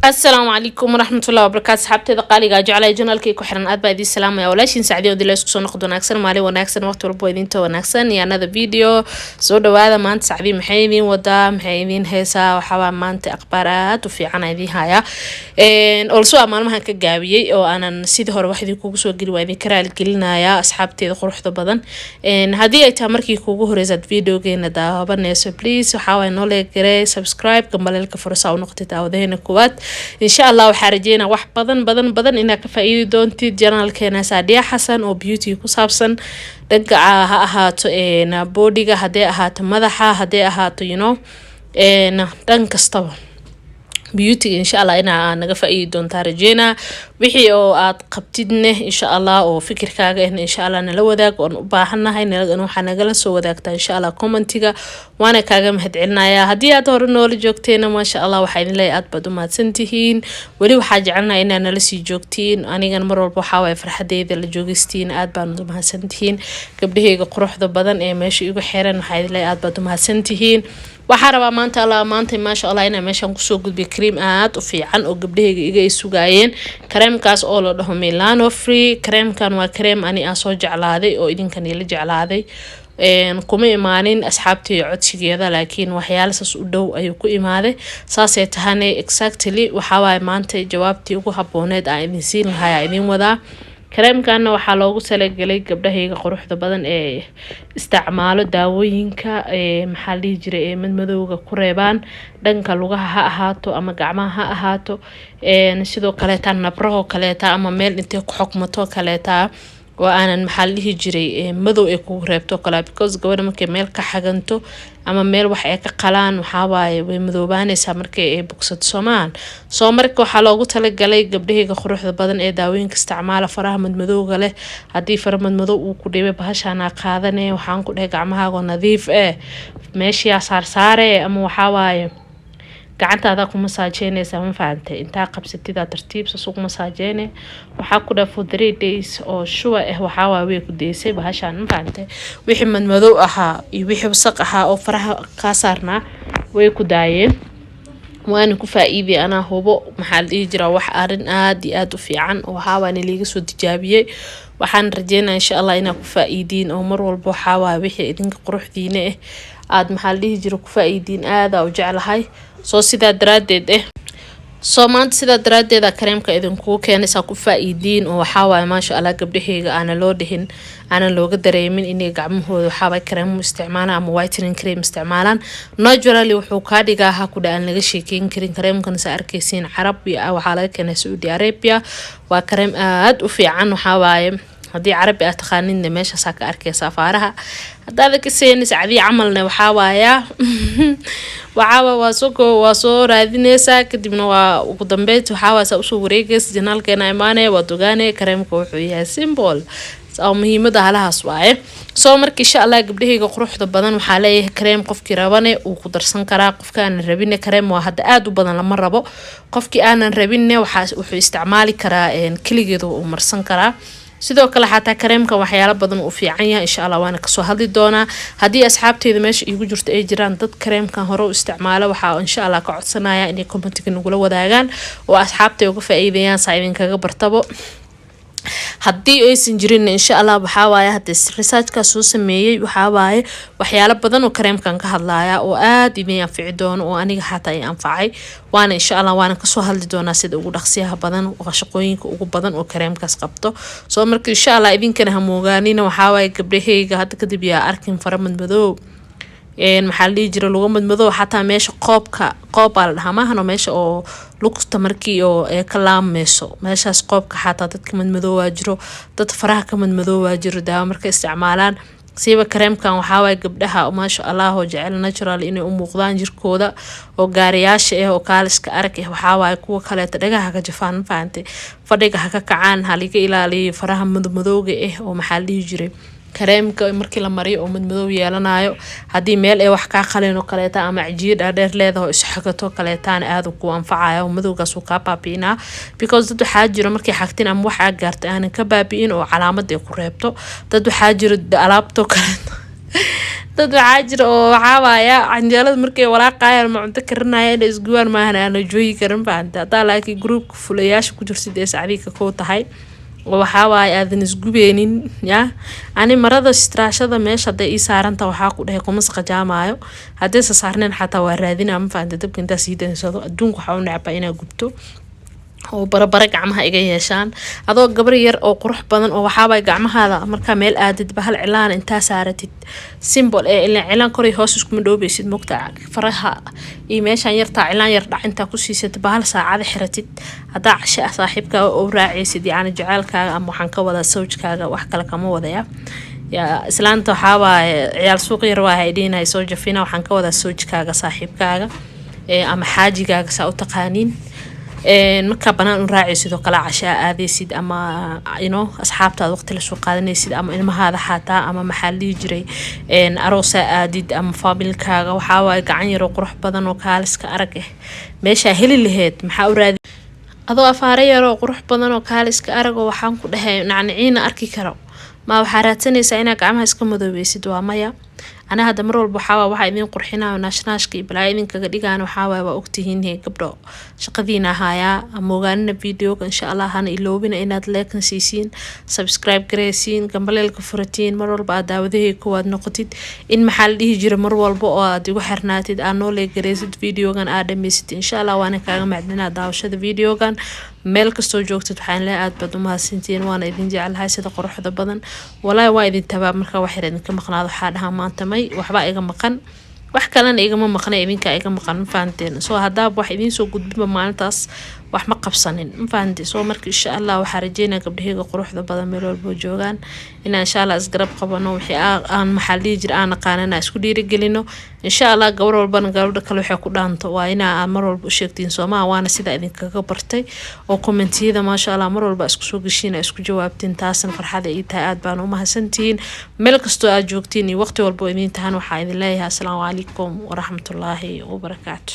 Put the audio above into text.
السلام عليكم ورحمة الله وبركاته. صحابتي قالي جعل جنالكي كحرن أدبا دي السلام يا ولاشين سعدي ودي لا isku noqdo wanaagsan maali wanaagsan waqti walba idinta wanaagsan iyo another video soo dhawaada maanta sacdi maxay idin wada maxay idin heesaa waxa maanta akhbaaraad u fiican idin haya also maalmahan ka gaabiyay oo aanan sidii hore wax idin kugu soo gali waa idin karaal gelinaya asxaabteeda quruxda badan hadii ay tahay markii kugu horeysad videogeena daawanayso please waxa way noo leeyahay subscribe gambalelka fursa u noqotay daawadeena kuwaad إن شاء الله وحرجينا wax badan ina ka faa'iido doontid channelkeena Saadiya Xasan oo beauty ku saabsan dhanka ha ahaato bodyga hadee ahaato madaxa hadee ahaato dhan kastaba beauty إن شاء الله ina naga faa'iido doonta rajeyna wixii oo aad qabtidne إن شاء الله oo fikirkaaga إن شاء الله nala wadaag oo u baahanahay waxa nagala soo wadaagta إن شاء الله commentiga waana kaaga mahadcelinaya hadii aad hore noola joogteena ma sha Allah waxa idin leeyahay aad baad u mahadsantihiin wali waxa jecelnahay inaan nala sii joogtiin anigan mar walba waxa way farxadeeda la joogistiin aad baan u mahadsantihiin gabdhahayga quruxda badan ee meesha igu xiran waxa idin leeyahay aad baad u mahadsantihiin waxa rabaa maanta ma sha Allah inaan meeshan ku soo gudbiyo cream aad u fiican oo gabdhahayga iga isugaayeen creamkaas oo la dhaho Milano Free creamkan waa cream ani aan soo jeclaaday oo idinkan ila jeclaaday kuma imaanin asxaabtii codsigeeda laakiin waxyaalahaas u dhow ayuu ku imaaday saasay tahane exactly waxa way maanta jawaabtii ugu habooneed aan idin siin lahaa idin wadaa creamkan waxa loogu talagalay gabdhahayga quruxda badan ee isticmaalo daawooyinka maxaa la jiray madmadowga ku reebaan dhanka lugaha ha ahaato ama gacmaha ha ahaato sidoo kale tan nabraho kale ama meel intee ku xukmato kale oo aanan maxaa la jiray madow ee ku reebto kala because gabadha markay meel ka xaganto ama meel wax ay ka qalaan waxa waaye way madoobaanaysa markay ay bogsato soo marka waxa loogu talagalay gabdhahayga quruxda badan ee daawooyinka isticmaala faraha madmadowga leh hadii faraha madmadow uu ku dhibay bahashana qaadanay waxaan ku dhahay gacmahaaga nadiif meesha saarsaare ama waxa waaye gacantaada ku masaajeynaysa ma fahamtay inta qabsatida tartiib suuq masaajeene waxa ku dhaaf 3 days oo shuwa waxa way ku deysay bahashan ma fahamtay wixii madmadow ahaa iyo wixii wasaq ahaa oo faraha ka saarna way ku daayeen waan ku faa'iiday ana hubo maxal jira wax arin aad iyo aad u fiican oo waxa waan liiga soo tijaabiyay waxaan rajeynayaa insha Allah inaa ku faa'iidin oo mar walba waxa way wixii idinka quruxdiina aad maxal jira ku faa'iidin aad u jeclahay soo sida daraadeed soo maanta sida daraadeeda kareemka idinku keenaysa ku faa'iidin oo waxa way ma sha Allah gabdhahayga aan loo dhihin aan looga dareemin inay gacmahooda waxa way kareem isticmaalaan ama whitening cream isticmaalaan naturally wuxuu ka dhigaa ku dhaan laga sheekeyn karin kareemkan sa arkaysiin Carabi waxa laga keenay Saudi Arabia waa kareem aad u fiican waxa way hadii Carabi aad taqaanin meesha ka arkaysa faaraha hadaad ka seenis cadi camalna waxa waaya waa soo raadinaysa kadibna waa ugu dambeyd waxa waasa u soo wareegays janaalkeena imaanay waa dogaanay kareemka wuxuu yahay symbol oo muhiimada halahaas waaye soo markii insha Allah gabdhahayga quruxda badan waxa leeyahay kareem qofkii rabane uu ku darsan karaa qofka aan rabin kareem waa hada aad u badan lama rabo qofkii aanan rabin wuxuu isticmaali karaa kaligeedu uu marsan karaa sidoo kale xataa kareemka waxyaalo badan u fiican yahay insha Allah waana ka soo hadli doona hadii asxaabteeda meesha igu jirto ay jiraan dad kareemkan hore u isticmaala waxa insha Allah ka codsanaya inay commentiga nagula wadaagaan oo asxaabteeda uga faa'iideeyaan saayidin kaga bartabo hadii aysan jirin insha Allah waxa waaye hadii researchka soo sameeyay waxa waaye waxyaalo badan oo kareemkan ka hadlaaya oo aad idin anfici doono oo aniga xataa ay anfacay waana insha Allah waana ka soo hadli doona sida ugu dhaqsiyaha badan oo shaqooyinka ugu badan oo kareemkaas qabto soo marka insha Allah idinkana ha moogaanina waxa waaye gabdhahayga hadda kadib yaa arkin faramad madow maxaa la jira lugu madmadow xataa meesha qoob la dhamaa meesha oo lugta markii oo ka laameyso meeshaas qoobka xataa dadka madmadow waa jiro dad faraha ka madmadow waa jiro daawo markay isticmaalaan siiba kareemkan waxa way gabdhaha ma sha Allah oo jecel natural inay u muuqdaan jirkooda oo gaariyaasha oo kaaliska arag waxa way kuwa kale dhagaha ka jafaan faantay fadhiga ka kacaan haliga ilaaliyo faraha madmadowga oo maxaa la jiray kareemka markii la mariyo oo madmadow yeelanayo hadii meel ay wax ka qalin oo kale ama cajiid dheer leedahay isxagato kale aad ku anfacayo madowgaas uu ka baabiina because dad waxa jiro markii xagtin ama wax gaartay aan ka baabiin oo calaamad ay ku reebto dad waxa jiro alaabto kale dad waxaa jira oo waxaa waaya canjeelada markay walaaqayaan ma cunto karinayaan inay isguwaan maahan aan jooyi karin faanta hadaa laakiin groupka fulayaasha ku jirsid ee sacdiika koo tahay waxaa waaya aadan isgubeenin ya ani marada istraashada meesha haday ii saaranta waxaa ku dhahay kuma saqajaamaayo haddaysa saarneen xataa waa raadinaa ma faanta dabka intaa sii dansado adduunka waxaa u necbaa inaa gubto oo barabara gacmaha iga yeeshaan adoo gabar yar oo qurux badan oo waxaabay gacmahaada markaa meel aadid bahal cilaan intaa saaratid symbol ee ilaa cilaan koray hoos iskuma dhoobaysid mogta faraha iyo meeshaan yartaa cilaan yar dhac intaa ku siisad bahal saacada xiratid hadaa cashe ah saaxiibkaaga oo raacaysid yacni jaceylkaaga ama waxaan ka wadaa sawjkaaga wax kale kama wadaya yaa islaanta waxaa waaye ciyaal suuq yar waa haydhiinay soo jafina waxaan ka wadaa sawjkaaga saaxiibkaaga ama xaajigaaga saa u taqaaniin markaa banaan u raacay sidoo kale cashaa aadaysid ama asxaabtaada waqti la soo qaadanaysid ama ilmahaada xataa ama maxaa la dhihi jiray aroosaa aadid ama faamilkaaga waxaa waaye gacan yaroo qurux badan oo kaaliska arag ah meeshaa heli laheyd maxaa u raadi adoo afaare yaroo qurux badan oo kaaliska arag oo waxaan ku dhahay nacniciina arki karo ma waxaa raadsanaysaa inaa gacmaha iska madoobaysid waa maya ana hadda mar walba waxaa idin qurxinaayo naashnaashka iyo balaa idinkaga dhigaan waxaa waa ogtihiin gabdho shaqadiina hayaa ama ogaanina videoga insha allah hana iloobina inaad leekan siisiin subscribe gareysiin gambaleelka furatiin mar walba aad daawadahayga koowaad noqotid in maxaa la dhihi jira mar walba oo aad igu xirnaatid aad noo leegareysid videogan aad dhamaysatid insha allah waana kaaga macdinaa daawashada videogan meel kastoo joogtid waxaan leeyahay aad baad u mahadsantiin waana idin jecelahay sida quruxda badan walaahi waa idin tabaa marka wax yar idinka maqnaado waxaa dhahaa maanta may waxba iga maqan wax kalena igama maqna idinka iga maqan ma fahanteen soo hadaaba wax idiin soo gudbinba maalintaas wax ma qabsanin ma fahanteen soo marka insha allah waxaa rajeynaa gabdhahayga quruxda badan meel walba joogaan inaan insha allah isgarab qabano wixii aan maxaa dhihi jira aan aqaanana isku dhiirigelino insha allah gabar walbana gabadha kale waxay ku dhaanto waa inaa aad mar walba u sheegtiin soomaha waana sida idinkaga bartay oo kommentiyada maasha allah mar walba isku soo geshiin isku jawaabtiin taasna farxada ii tahay aad baan u mahadsantihiin meel kastoo aad joogtiin iyo waqti walba idin tahan waxaa idin leeyahay assalaamu calaykum waraxmatullaahi wabarakaatu